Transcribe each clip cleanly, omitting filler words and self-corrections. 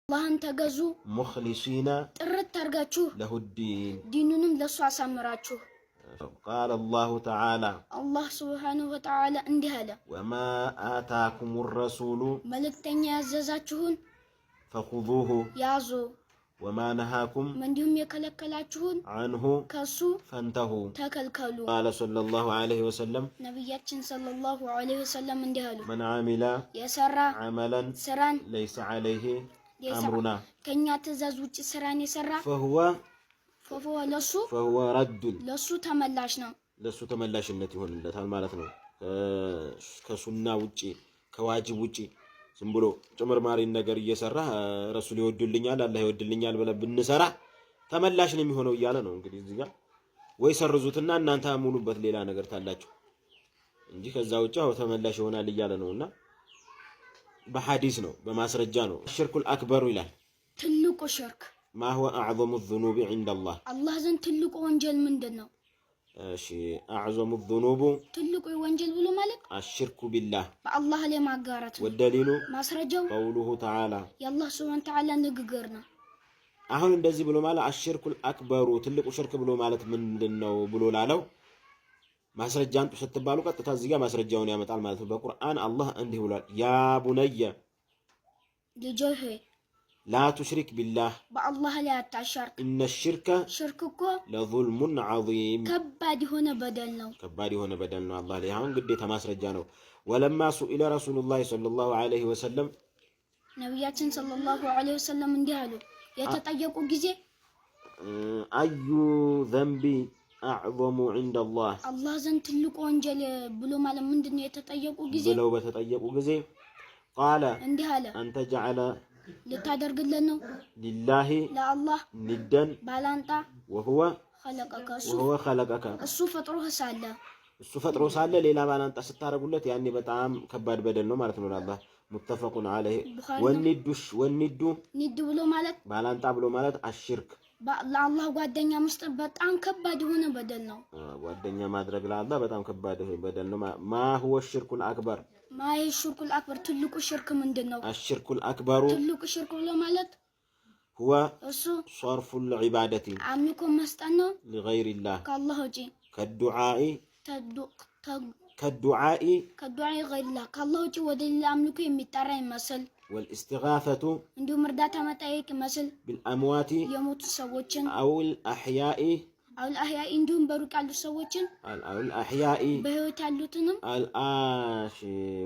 አላህን ተገዙ ሙኽሊሲና ጥርት አርጋችሁ ለሁዲን ዲኑንም ለሱ አሳምራችሁ قال الله تعالى الله سبحانه وتعالى እንዲህ አለ وما آتاكم الرسول መልእክተኛ ያዘዛችሁን فخذوه ያዙ وما نهاكم እንዲሁም የከለከላችሁን عنه ከሱ فانتهوا ተከልከሉ قال صلى الله عليه وسلم ነብያችን ሰለላሁ ዐለይሂ ወሰለም እንዲህ አሉ من عمل የሰራ عملا ስራን ليس عليه أمرنا ከኛ ትእዛዝ ውጪ ስራን የሰራ فهو فهو رد ለሱ ተመላሽ ነው ለሱ ተመላሽነት ይሆንለታል ማለት ነው ከሱና ውጪ ከዋጅብ ውጪ ዝም ብሎ ጭምርማሪ ነገር እየሰራ ረሱል ይወዱልኛል አላህ ይወድልኛል ብለ ብንሰራ ተመላሽ ነው የሚሆነው ይያለ ነው እንግዲህ እዚህ ጋር ወይ ሰርዙትና እናንተ አሙሉበት ሌላ ነገር ታላችሁ እንጂ ከዛ ውጪ ተመላሽ ይሆናል ይያለ ነውና بحديث نو بماسرجا نو الشرك الأكبر إلى تلوك شرك ما هو أعظم الذنوب عند الله الله زن تلوك وانجل من دنا شيء أعظم الذنوب تلوك وانجل بلو مالك الشرك بالله الله لي ما قارت والدليل ماسرجا قوله تعالى يا الله سبحانه وتعالى نقرنا أهون اندزي بلو مالا الشرك الأكبر تلوك شرك بلو مالت من دنو بلو لالو ማስረጃን ተሰጥባሉ ቀጥታ እዚህ ጋር ማስረጃውን ያመጣል ማለት ነው በቁርአን አላህ እንዲህ ብሏል ያ ቡነየ ልጆቼ ላ ትሽሪክ ቢላህ በአላህ ላይ አታሻርክ ኢነ ሽርክ እኮ ለዙልሙን ዐዚም ከባድ የሆነ በደል ነው አላህ ላይ አሁን ግዴታ ማስረጃ ነው ወለማ ሱኢለ ረሱሉላህ ሰለላሁ ዐለይሂ ወሰለም ነብያችን ሰለላሁ ዐለይሂ ወሰለም እንዲህ አሉ የተጠየቁ ጊዜ አዩ ዘንቢ أعظم عند الله الله زن تلقو انجل بلو مال مندن يتطيقو غزي بلو بتطيقو غزي قال اندي هاله انت جعل لتادرغلن نو لله لا الله ندن بالانتا وهو خلقك እሱ ፈጥሮ ሳለ ሌላ ባላንጣ ስታረጉለት ያኔ በጣም ከባድ በደል ነው ማለት ነው ለአላህ متفقون عليه والند ብሎ ማለት ባላንጣ ብሎ ማለት አሽርክ ለአላህ ጓደኛ መስጠት በጣም ከባድ የሆነ በደል ነው ጓደኛ ማድረግ ለአላህ በጣም ከባድ በደል ነው ما هو الشرك الأكبر ما هي الشرك الأكبر ትልቁ ሽርክ ምንድነው الشرك الأكبر ትልቁ ሽርክ ብሎ ማለት هو صرف العبادة አምልኮ መስጠት ነው لغير الله ከአላህ ውጪ كالدعاء غير الله كالله وجه ودليل أملك يمترى يمثل والاستغاثة عندهم مردات متأيك مثل بالأموات يموت السوتشن أو الأحياء عندهم بروك على السوتشن أو الأحياء بهوت علوتنم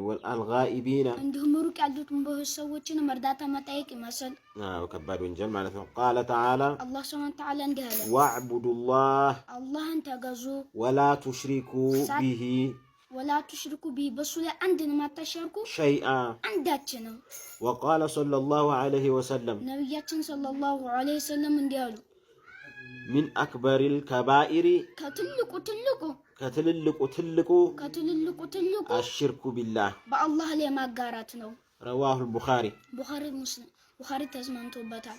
والغائبين عندهم بروك علوتن به السوتشن مردات متأيك مثل وكبار ونجل معناته قال تعالى الله سبحانه وتعالى انقال واعبدوا الله انت غزو ولا تشركوا به ولا تشركوا به بس لا عندنا ما تشركوا شيئا عندنا وقال صلى الله عليه وسلم نبياتنا صلى الله عليه وسلم انقالوا من أكبر الكبائر كتللقو الشرك بالله بالله لي ما قاراتنا رواه البخاري مسلم بخاري تزمنتو بتا